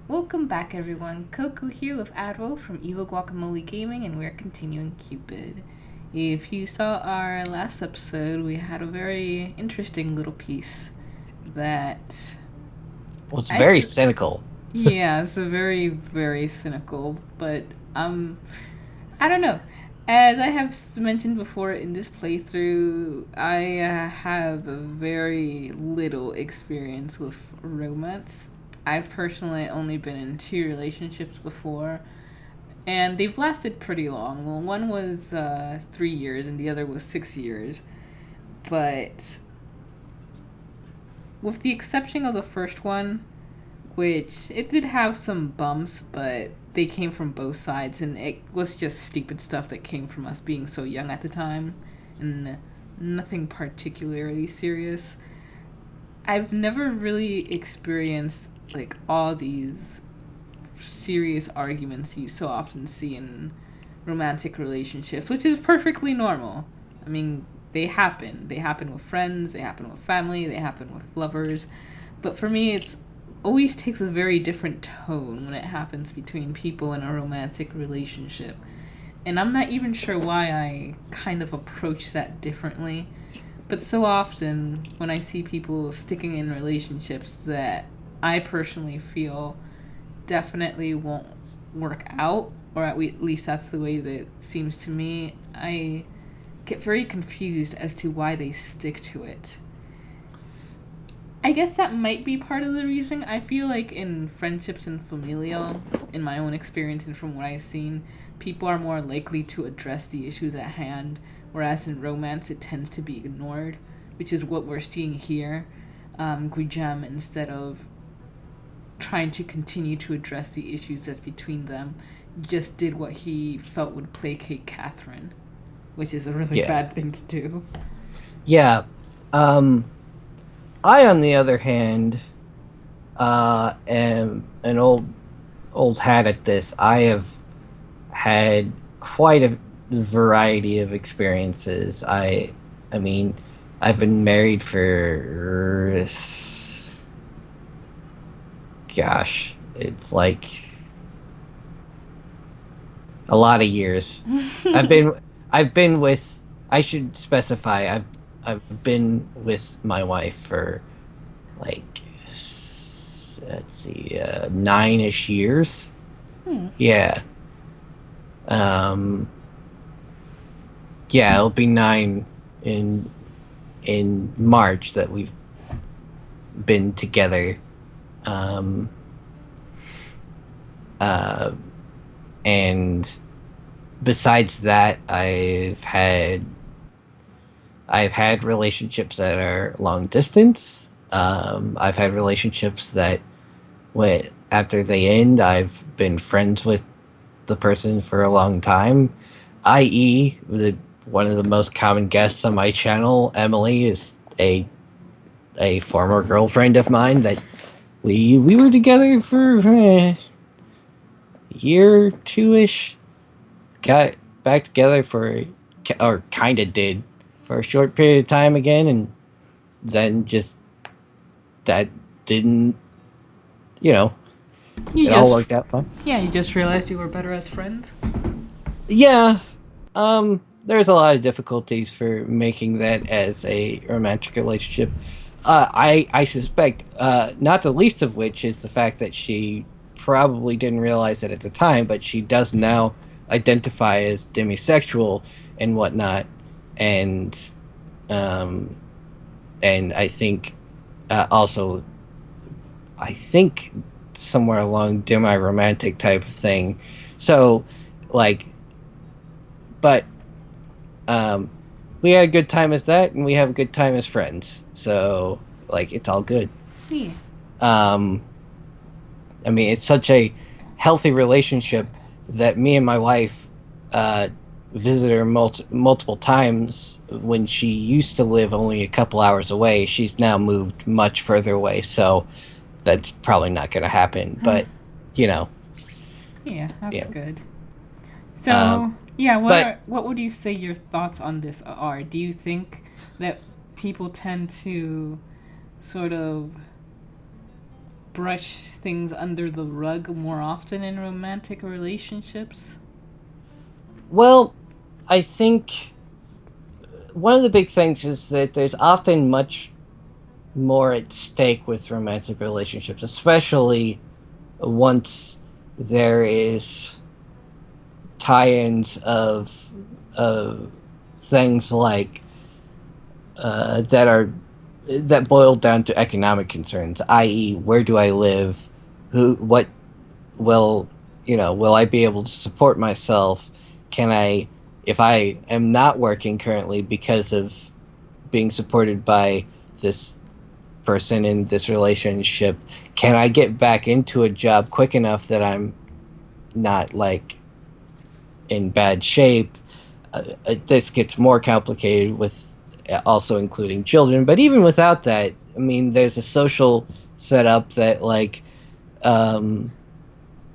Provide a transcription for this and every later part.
Welcome back, everyone. Coco here with Advo from Evil Guacamole Gaming, and we're continuing Cupid. If you saw our last episode, we had a very interesting little piece that Well, it's I, very cynical. yeah, it's a very, very cynical, but I don't know. As I have mentioned before in this playthrough, I have very little experience with romance. I've personally only been in two relationships before, and they've lasted pretty long. Well, one was 3 years, and the other was 6 years. But with the exception of the first one, which it did have some bumps, but they came from both sides, and it was just stupid stuff that came from us being so young at the time, and nothing particularly serious. I've never really experienced like all these serious arguments you so often see in romantic relationships, which is perfectly normal. I mean, they happen. They happen with friends, they happen with family, they happen with lovers. But for me, it's always takes a very different tone when it happens between people in a romantic relationship. And I'm not even sure why I kind of approach that differently. But so often, when I see people sticking in relationships that I personally feel definitely won't work out, or at least that's the way that it seems to me, I get very confused as to why they stick to it. I guess that might be part of the reason. I feel like in friendships and familial, in my own experience and from what I've seen, people are more likely to address the issues at hand, whereas in romance it tends to be ignored, which is what we're seeing here. Guijam, instead of trying to continue to address the issues that's between them, just did what he felt would placate Catherine, which is a really Yeah. bad thing to do. Yeah. Um, I, on the other hand, am an old hat at this. I have had quite a variety of experiences. I mean, I've been married for, gosh, it's like a lot of years. I've been, I've been with. I should specify. I've been with my wife for like let's see, 9-ish years. Hmm. Yeah. Um. Yeah, it'll be 9 in March that we've been together. Um. Uh. And besides that, I've had relationships that are long distance. I've had relationships that when after they end, I've been friends with the person for a long time. I.e., the one of the most common guests on my channel, Emily, is a former girlfriend of mine that we were together for a year, 2-ish. Got back together for or kind of did for a short period of time again, and then just that didn't, you know, You it all just, worked out fine. yeah, you just realized you were better as friends. Yeah, there's a lot of difficulties for making that as a romantic relationship. I suspect, not the least of which is the fact that she probably didn't realize it at the time, but she does now identify as demisexual and whatnot, and um, I think, also, I think somewhere along demi-romantic type of thing. So, like, but um, we had a good time as that, and we have a good time as friends. So, like, it's all good. Yeah. Um, I mean, it's such a healthy relationship that me and my wife uh, visit her multiple times. When she used to live only a couple hours away, she's now moved much further away. So that's probably not going to happen. But you know, Yeah, that's yeah. good. Um, So, yeah, but what would you say your thoughts on this are? Do you think that people tend to sort of brush things under the rug more often in romantic relationships? Well, I think one of the big things is that there's often much more at stake with romantic relationships, especially once there is tie-ins of things like that boil down to economic concerns, i.e., where do I live? What will, will I be able to support myself? Can I, if I am not working currently because of being supported by this person in this relationship, can I get back into a job quick enough that I'm not like in bad shape? This gets more complicated with also including children, but even without that, I mean, there's a social setup that like um,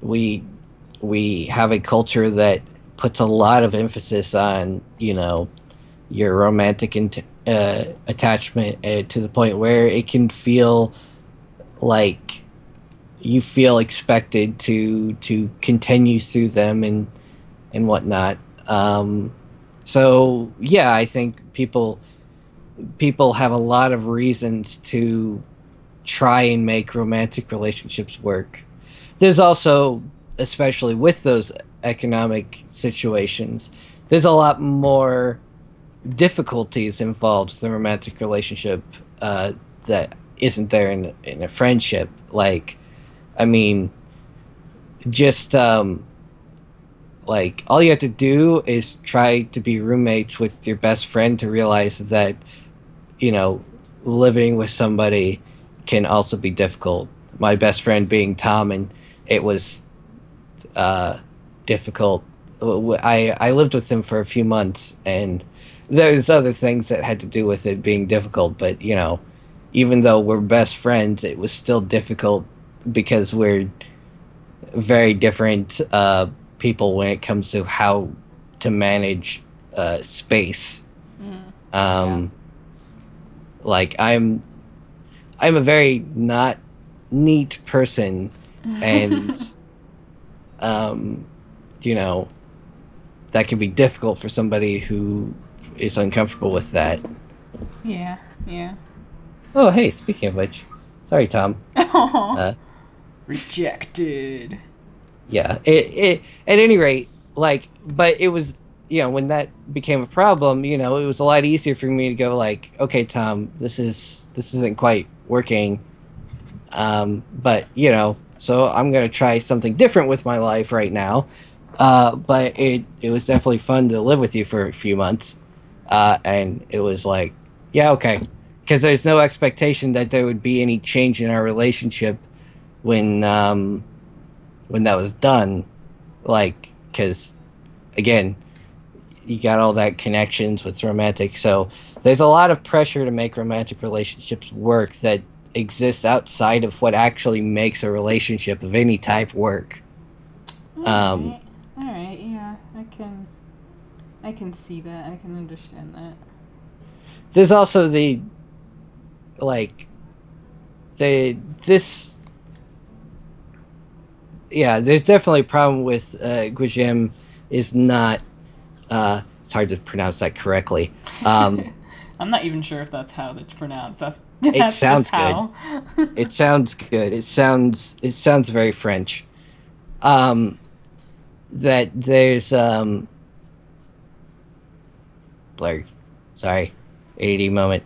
we we have a culture that puts a lot of emphasis on your romantic attachment to the point where it can feel like you feel expected to continue through them and whatnot. So yeah, I think people have a lot of reasons to try and make romantic relationships work. There's also, especially with those economic situations, there's a lot more difficulties involved in the romantic relationship that isn't there in a friendship. Like, I mean, just like all you have to do is try to be roommates with your best friend to realize that you know living with somebody can also be difficult. My best friend being Tom, and it was uh, difficult. I lived with him for a few months, and there's other things that had to do with it being difficult. But even though we're best friends, it was still difficult because we're very different people when it comes to how to manage space. Yeah. Um, like I'm a very not neat person, and um, you know that can be difficult for somebody who is uncomfortable with that. Yeah. Yeah. Oh, hey, speaking of which, sorry, Tom. Oh, Uh, rejected. yeah, it at any rate, like, but it was when that became a problem, it was a lot easier for me to go like, okay, Tom, this isn't quite working. But so I'm gonna try something different with my life right now. But it was definitely fun to live with you for a few months, and it was like, yeah, okay, because there's no expectation that there would be any change in our relationship when when that was done, like, because again, you got all that connections with romantic, so there's a lot of pressure to make romantic relationships work that exists outside of what actually makes a relationship of any type work. All um right. All right. Yeah, I can. I can see that. I can understand that. there's also the like the this yeah, there's definitely a problem with Gujem is not it's hard to pronounce that correctly. um I'm not even sure if that's how it's pronounced. That's it that's just sounds good. how. It sounds good. It sounds very French. um that there's blurred, sorry, AD moment,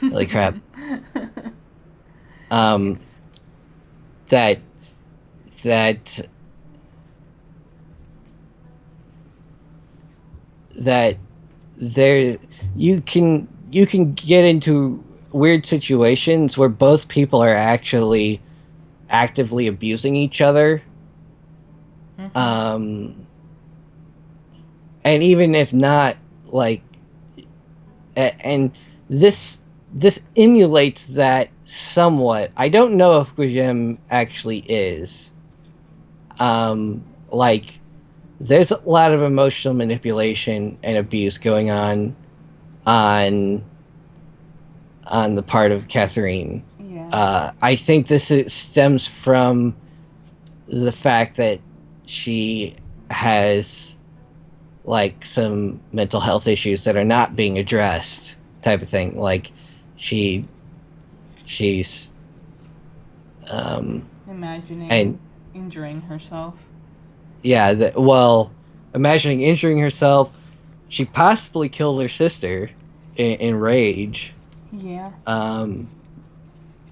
holy crap. um It's that that that there you can get into weird situations where both people are actually actively abusing each other. um and even if not, like, and this emulates that somewhat. I don't know if Gujem actually is like, there's a lot of emotional manipulation and abuse going on on the part of Catherine. Yeah. I think stems from the fact that she has like some mental health issues that are not being addressed, type of thing. Like she she's um and Imagining injuring herself. yeah, well, imagining injuring herself, she possibly killed her sister in rage. Yeah. Um,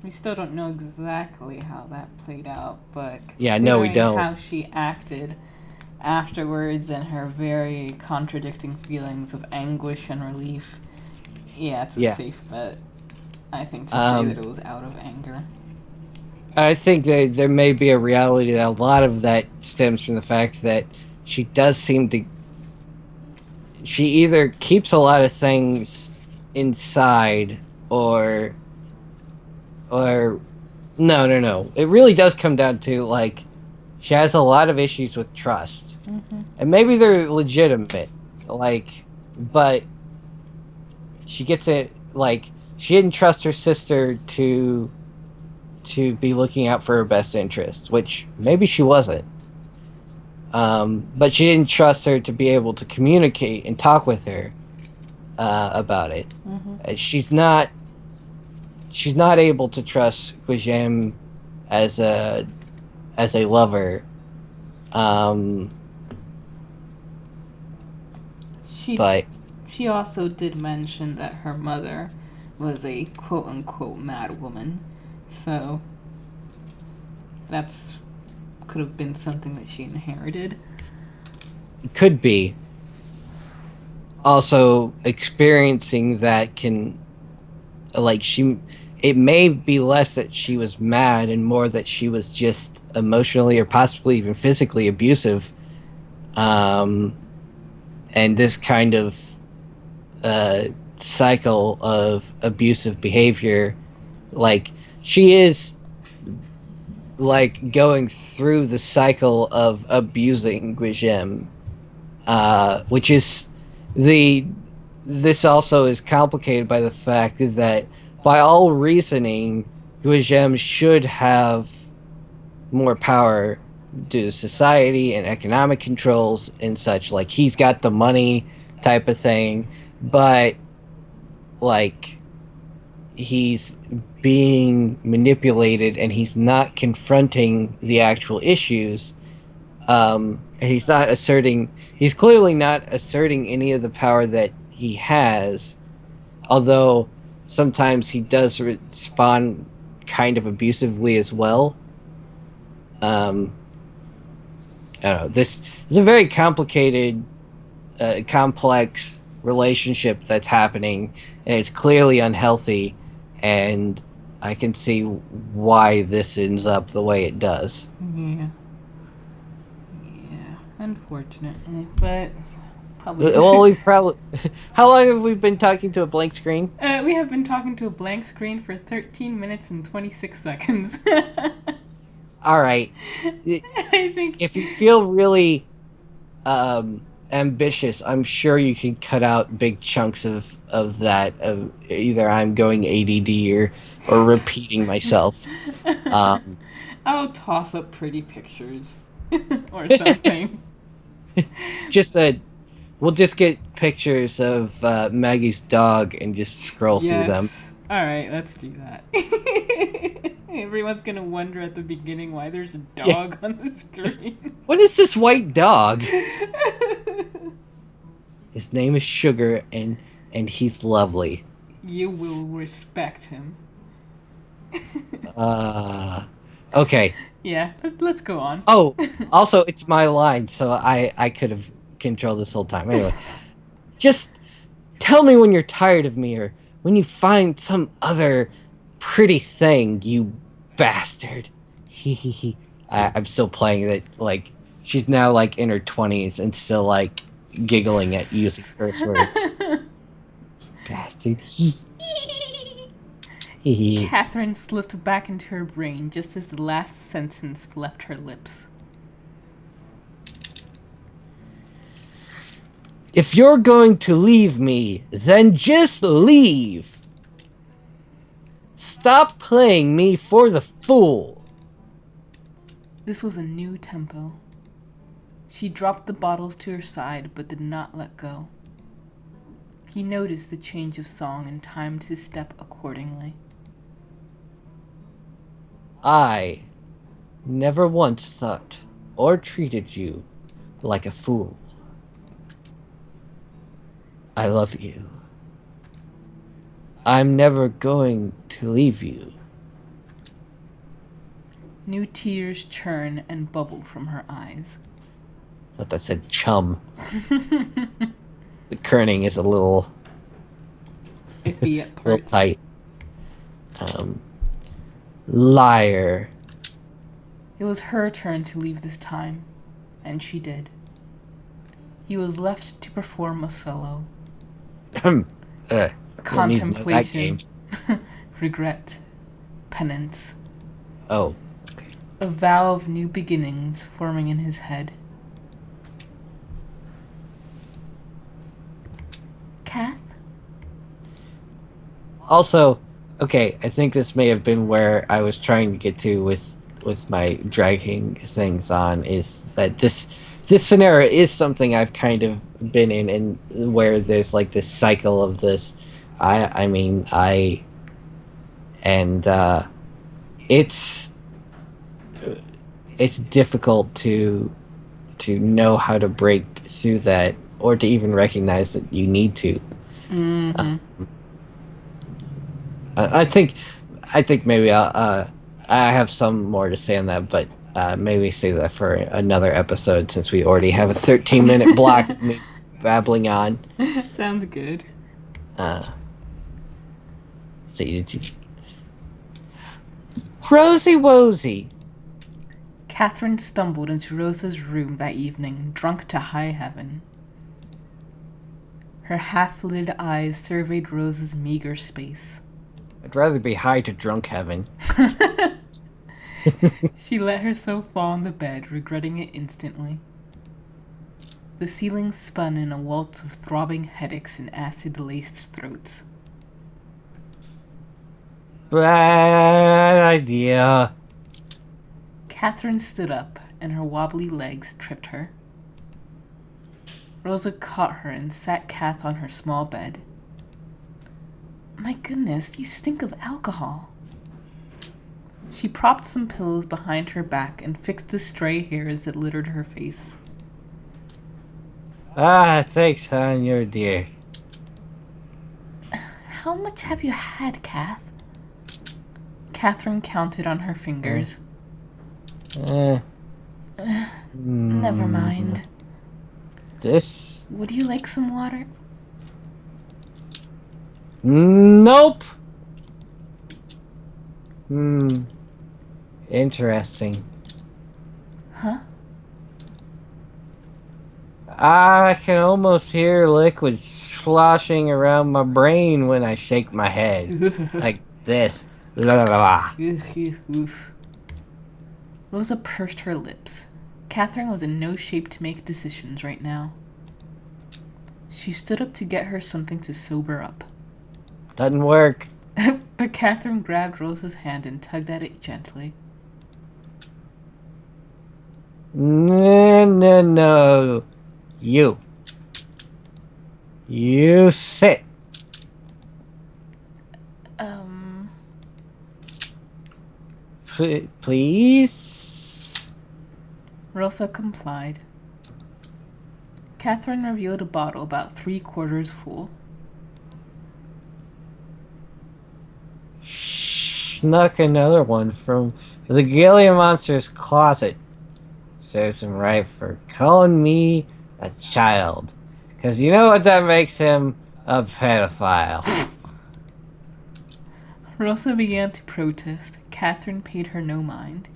We still don't know exactly how that played out, but yeah, no, we considering don't. how she acted afterwards and her very contradicting feelings of anguish and relief, yeah, it's a Yeah. safe bet, I think, to say that Um, it was out of anger. I think that there may be a reality that a lot of that stems from the fact that she does seem to. She either keeps a lot of things inside, or or no, no, no. It really does come down to like she has a lot of issues with trust, Mm-hmm. and maybe they're legitimate. Like, but she gets it. Like, she didn't trust her sister to be looking out for her best interests, which maybe she wasn't. But she didn't trust her to be able to communicate and talk with her about it. Mm-hmm. She's not. She's not able to trust Gujem as a lover. Um, She but she also did mention that her mother was a quote unquote mad woman, so that's could have been something that she inherited. it could be also experiencing that can like she. It may be less that she was mad and more that she was just emotionally or possibly even physically abusive. Um, and this kind of uh, cycle of abusive behavior, like she is like going through the cycle of abusing Guijem, which is the this also is complicated by the fact that by all reasoning, Guijem should have more power due to society and economic controls and such. Like he's got the money, type of thing, but like he's being manipulated and he's not confronting the actual issues. And he's not asserting, he's clearly not asserting any of the power that he has, although sometimes he does respond kind of abusively as well. Um, I don't know. This is a very complicated, complex relationship that's happening, and it's clearly unhealthy. And I can see why this ends up the way it does. Yeah, yeah, unfortunately, but Well, probably. we've probably. How long have we been talking to a blank screen? We have been talking to a blank screen for 13 minutes and 26 seconds. All right. I think. If you feel really ambitious, I'm sure you can cut out big chunks of that. Of either I'm going ADD or repeating myself. Um, I'll toss up pretty pictures or something. just we'll just get pictures of Maggie's dog and just scroll through them. Yes. Alright, let's do that. Everyone's gonna wonder at the beginning why there's a Yeah. dog on the screen. What is this white dog? His name is Sugar, and he's lovely. You will respect him. Uh, okay. Yeah, let's go on. Oh, also, it's my line, so I could have controlled this whole time. Anyway, just tell me when you're tired of me, or when you find some other pretty thing, you bastard. I'm still playing it like she's now like in her 20s and still like giggling at using curse words. Bastard. Catherine slipped back into her brain just as the last sentence left her lips. If you're going to leave me, then just leave. Stop playing me for the fool. This was a new tempo. She dropped the bottles to her side but did not let go. He noticed the change of song and timed his step accordingly. I never once thought or treated you like a fool. I love you. I'm never going to leave you. New tears churn and bubble from her eyes. I thought that said chum. The kerning is a little Iffy at little parts. tight. Liar. It was her turn to leave this time, and she did. He was left to perform a solo. Don't need to know that Contemplation, game. regret, penance, Oh, okay. a vow of new beginnings forming in his head. Kath? Also, okay, I think this may have been where I was trying to get to with my dragging things on, is that this scenario is something I've kind of been in, and where there's like this cycle of this. It's difficult to know how to break through that, or to even recognize that you need to. Mm-hmm. I think maybe I have some more to say on that, but maybe save that for another episode, since we already have a 13-minute block of me babbling on. Sounds good. See, Rosie Wosie. Catherine stumbled into Rosa's room that evening, drunk to high heaven. Her half-lit eyes surveyed Rosa's meager space. I'd rather be high to drunk heaven. She let herself fall on the bed, regretting it instantly. The ceiling spun in a waltz of throbbing headaches and acid-laced throats. Bad idea. Catherine stood up, and her wobbly legs tripped her. Rosa caught her and sat Kath on her small bed. My goodness, you stink of alcohol. She propped some pillows behind her back and fixed the stray hairs that littered her face. Thanks, hon, you're a dear. How much have you had, Kath? Catherine counted on her fingers. Never mind. This? Would you like some water? Nope. Interesting. Huh? I can almost hear liquid sloshing around my brain when I shake my head. Like this. La, la, la, la. Oof. Rosa pursed her lips. Catherine was in no shape to make decisions right now. She stood up to get her something to sober up. Doesn't work. But Catherine grabbed Rosa's hand and tugged at it gently. No. You sit. Please? Rosa complied. Catherine revealed a bottle about 3/4 full. Snuck another one from the Gilliam Monster's closet. Serves him right for calling me a child. Because you know what that makes him? A pedophile. Rosa began to protest. Catherine paid her no mind.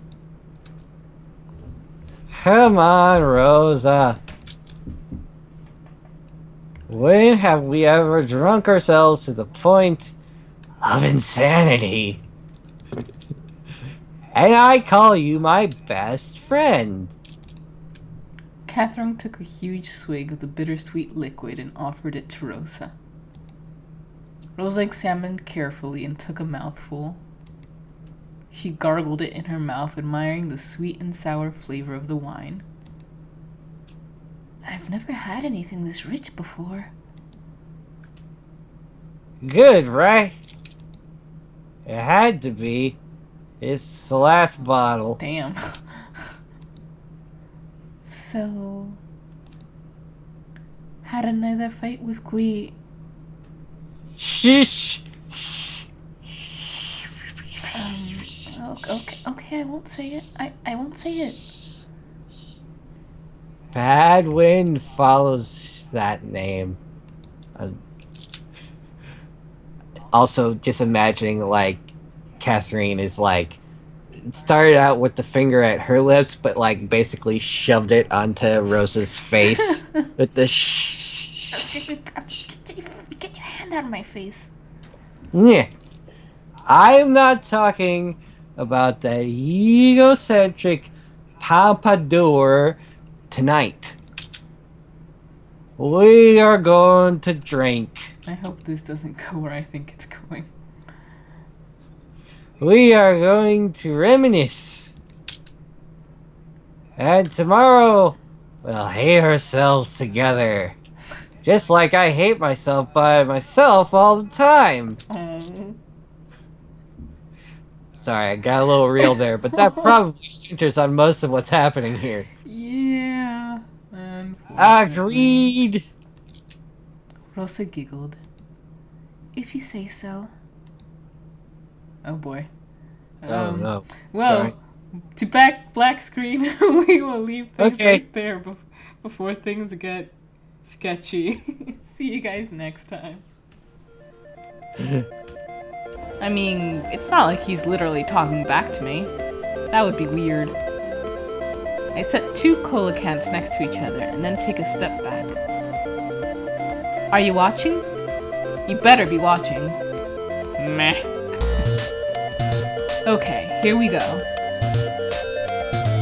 Come on, Rosa. When have we ever drunk ourselves to the point of insanity? And I call you my best friend. Catherine took a huge swig of the bittersweet liquid and offered it to Rosa. Rosa examined carefully and took a mouthful. She gargled it in her mouth, admiring the sweet and sour flavor of the wine. I've never had anything this rich before. Good, right? It had to be. It's the last bottle. Damn. So, had another fight with Gui. Shh. Okay, I won't say it. I won't say it. Bad wind follows that name. Also, just imagining like Catherine is like started out with the finger at her lips, but like basically shoved it onto Rosa's face with the shh. Get your hand out of my face. Yeah. I'm not talking about that egocentric pompadour tonight. We are going to drink. I hope this doesn't go where I think it's going. We are going to reminisce. And tomorrow, we'll hate ourselves together. Just like I hate myself by myself all the time. Oh. Sorry, I got a little real there, but that probably centers on most of what's happening here. Yeah. Unfortunately. Agreed. Rosa giggled. If you say so. Oh boy. Oh no. Well, Sorry. to back black screen, we will leave things Okay. right there before things get sketchy. See you guys next time. I mean, it's not like he's literally talking back to me. That would be weird. I set 2 cola cans next to each other and then take a step back. Are you watching? You better be watching. Meh. Okay, here we go.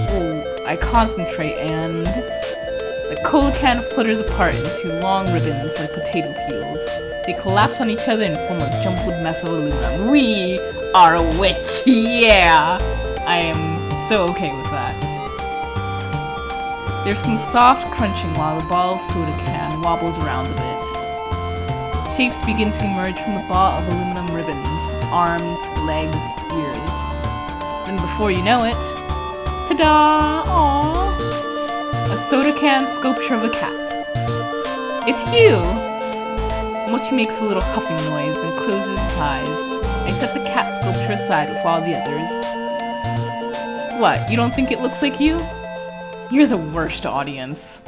Oh, I concentrate and... The cola can flutters apart into long ribbons like potato peels. They collapse on each other and form a jumbled mess of aluminum. We are a witch, yeah! I am so okay with that. There's some soft crunching while the ball of soda can wobbles around a bit. Shapes begin to emerge from the ball of aluminum ribbons, arms, legs, ears. Then before you know it, ta-da! Aww! A soda can sculpture of a cat. It's you! Mochi makes a little huffing noise and closes his eyes. I set the cat sculpture aside with all the others. What, you don't think it looks like you? You're the worst audience.